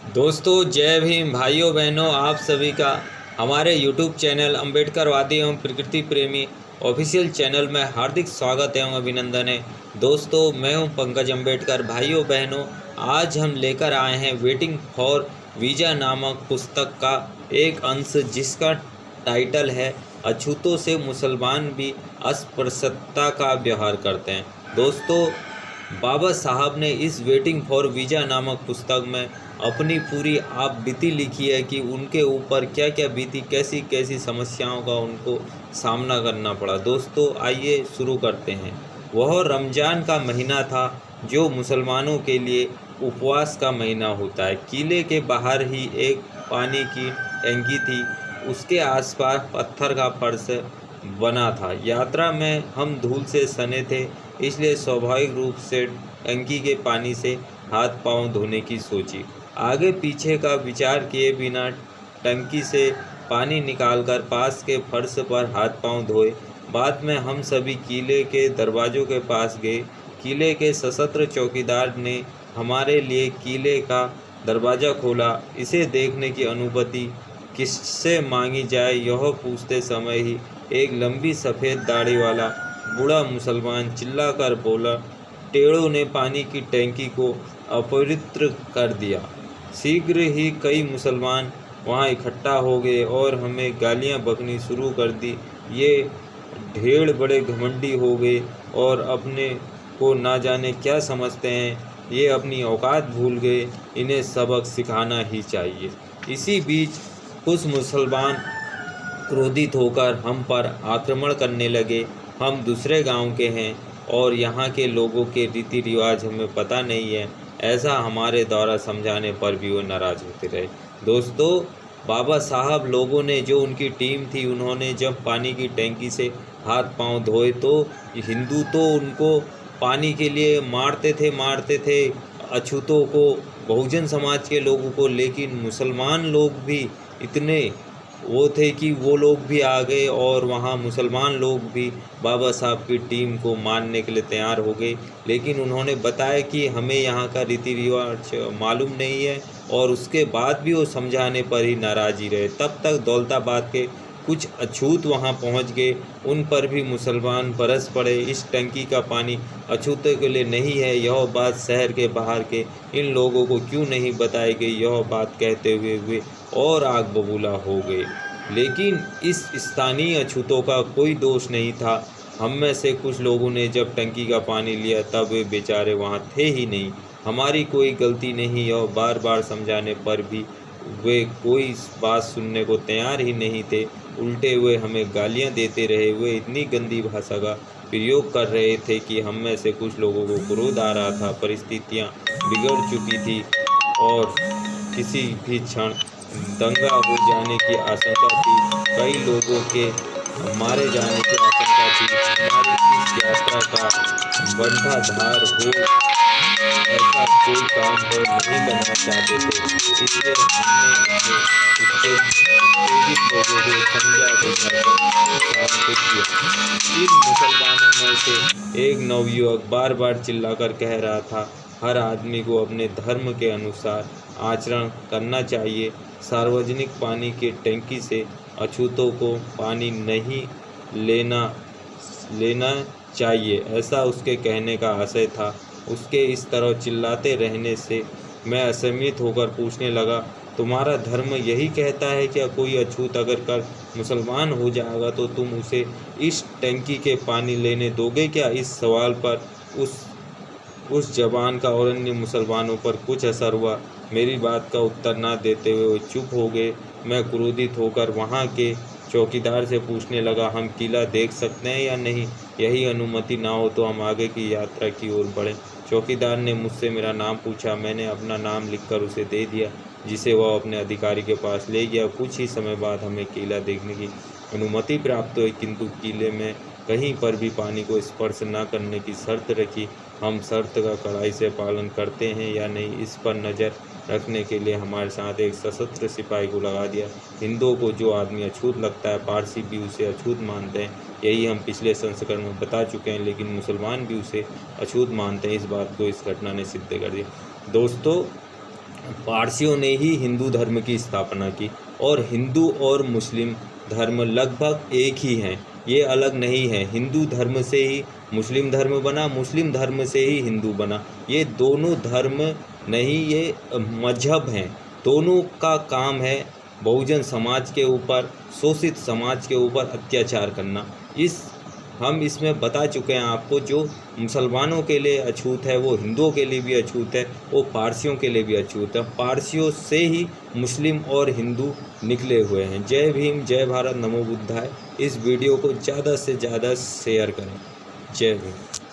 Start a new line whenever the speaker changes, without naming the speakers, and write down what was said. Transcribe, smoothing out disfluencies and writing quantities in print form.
दोस्तों जय भीम भाइयों बहनों, आप सभी का हमारे YouTube चैनल अम्बेडकरवादी एवं प्रकृति प्रेमी ऑफिशियल चैनल में हार्दिक स्वागत एवं अभिनंदन है। दोस्तों मैं हूं पंकज अम्बेडकर। भाइयों बहनों, आज हम लेकर आए हैं वेटिंग फॉर वीज़ा नामक पुस्तक का एक अंश, जिसका टाइटल है अछूतों से मुसलमान भी अस्पृश्यता का व्यवहार करते हैं। दोस्तों, बाबा साहब ने इस वेटिंग फॉर वीज़ा नामक पुस्तक में अपनी पूरी आप बीती लिखी है कि उनके ऊपर क्या क्या बीती, कैसी कैसी समस्याओं का उनको सामना करना पड़ा। दोस्तों आइए शुरू करते हैं। वह रमज़ान का महीना था, जो मुसलमानों के लिए उपवास का महीना होता है। किले के बाहर ही एक पानी की टंकी थी, उसके आसपास पत्थर का फर्श बना था। यात्रा में हम धूल से सने थे, इसलिए स्वाभाविक रूप से टंकी के पानी से हाथ पांव धोने की सोची। आगे पीछे का विचार किए बिना टंकी से पानी निकालकर पास के फर्श पर हाथ पांव धोए। बाद में हम सभी किले के दरवाज़ों के पास गए। किले के सशस्त्र चौकीदार ने हमारे लिए किले का दरवाज़ा खोला। इसे देखने की अनुमति किससे मांगी जाए, यह पूछते समय ही एक लंबी सफ़ेद दाढ़ी वाला बूढ़ा मुसलमान चिल्लाकर बोला, टेढ़ों ने पानी की टैंकी को अपवित्र कर दिया। शीघ्र ही कई मुसलमान वहां इकट्ठा हो गए और हमें गालियां बकनी शुरू कर दी। ये ढेर बड़े घमंडी हो गए और अपने को ना जाने क्या समझते हैं। ये अपनी औकात भूल गए, इन्हें सबक सिखाना ही चाहिए। इसी बीच कुछ मुसलमान क्रोधित होकर हम पर आक्रमण करने लगे। हम दूसरे गांव के हैं और यहाँ के लोगों के रीति रिवाज हमें पता नहीं है, ऐसा हमारे द्वारा समझाने पर भी वो नाराज़ होते रहे। दोस्तों, बाबा साहब लोगों ने, जो उनकी टीम थी, उन्होंने जब पानी की टैंकी से हाथ पांव धोए तो हिंदू तो उनको पानी के लिए मारते थे अछूतों को, बहुजन समाज के लोगों को। लेकिन मुसलमान लोग भी इतने वो थे कि वो लोग भी आ गए और वहाँ मुसलमान लोग भी बाबा साहब की टीम को मारने के लिए तैयार हो गए। लेकिन उन्होंने बताया कि हमें यहाँ का रीति रिवाज मालूम नहीं है, और उसके बाद भी वो समझाने पर ही नाराज़ ही रहे। तब तक दौलताबाद के कुछ अछूत वहाँ पहुँच गए, उन पर भी मुसलमान बरस पड़े। इस टंकी का पानी अछूतों के लिए नहीं है, यह बात शहर के बाहर के इन लोगों को क्यों नहीं बताई गई, यह बात कहते हुए और आग बबूला हो गए। लेकिन इस स्थानीय अछूतों का कोई दोष नहीं था। हम में से कुछ लोगों ने जब टंकी का पानी लिया तब वे बेचारे वहाँ थे ही नहीं। हमारी कोई गलती नहीं, और बार बार समझाने पर भी वे कोई बात सुनने को तैयार ही नहीं थे। उल्टे हुए हमें गालियाँ देते रहे। वे इतनी गंदी भाषा का प्रयोग कर रहे थे कि हम में से कुछ लोगों को क्रोध आ रहा था। परिस्थितियाँ बिगड़ चुकी थी और किसी भी क्षण दंगा हो जाने की आशंका थी। कई लोगों के मारे जाने की आशंका थी। हमारी इस यात्रा का बंधाधार हो ऐसा कोई काम वो नहीं करना चाहते थे, इसलिए हमने उससे उत्तेजित लोगों को समझा बुझाकर शांत किया। इन मुसलमानों में से एक नवयुवक बार बार चिल्लाकर कह रहा था, हर आदमी को अपने धर्म के अनुसार आचरण करना चाहिए। सार्वजनिक पानी की टंकी से अछूतों को पानी नहीं लेना चाहिए, ऐसा उसके कहने का आशय था। उसके इस तरह चिल्लाते रहने से मैं असहमित होकर पूछने लगा, तुम्हारा धर्म यही कहता है क्या? कोई अछूत अगर कल मुसलमान हो जाएगा तो तुम उसे इस टंकी के पानी लेने दोगे क्या? इस सवाल पर उस जवान का और अन्य मुसलमानों पर कुछ असर हुआ। मेरी बात का उत्तर न देते हुए वो चुप हो गए। मैं क्रोधित होकर वहाँ के चौकीदार से पूछने लगा, हम किला देख सकते हैं या नहीं? यही अनुमति ना हो तो हम आगे की यात्रा की ओर बढ़ें। चौकीदार ने मुझसे मेरा नाम पूछा। मैंने अपना नाम लिखकर उसे दे दिया, जिसे वह अपने अधिकारी के पास ले गया। कुछ ही समय बाद हमें किला देखने की अनुमति प्राप्त हुई, किंतु किले में कहीं पर भी पानी को स्पर्श न करने की शर्त रखी। हम शर्त का कड़ाई से पालन करते हैं या नहीं, इस पर नज़र रखने के लिए हमारे साथ एक सशस्त्र सिपाही को लगा दिया। हिंदुओं को जो आदमी अछूत लगता है, पारसी भी उसे अछूत मानते हैं, यही हम पिछले संस्करण में बता चुके हैं। लेकिन मुसलमान भी उसे अछूत मानते हैं। इस बात को इस घटना ने सिद्ध कर दिया। दोस्तों, पारसियों ने ही हिंदू धर्म की स्थापना की और हिंदू और मुस्लिम धर्म लगभग एक ही हैं, ये अलग नहीं है। हिंदू धर्म से ही मुस्लिम धर्म बना, मुस्लिम धर्म से ही हिंदू बना। ये दोनों धर्म नहीं, ये मजहब हैं। दोनों का काम है बहुजन समाज के ऊपर, शोषित समाज के ऊपर अत्याचार करना। हम इसमें बता चुके हैं आपको, जो मुसलमानों के लिए अछूत है वो हिंदुओं के लिए भी अछूत है, वो पारसियों के लिए भी अछूत है। पारसियों से ही मुस्लिम और हिंदू निकले हुए हैं। जय भीम, जय भारत, नमो बुद्धाय। इस वीडियो को ज़्यादा से ज़्यादा शेयर करें। जय भीम।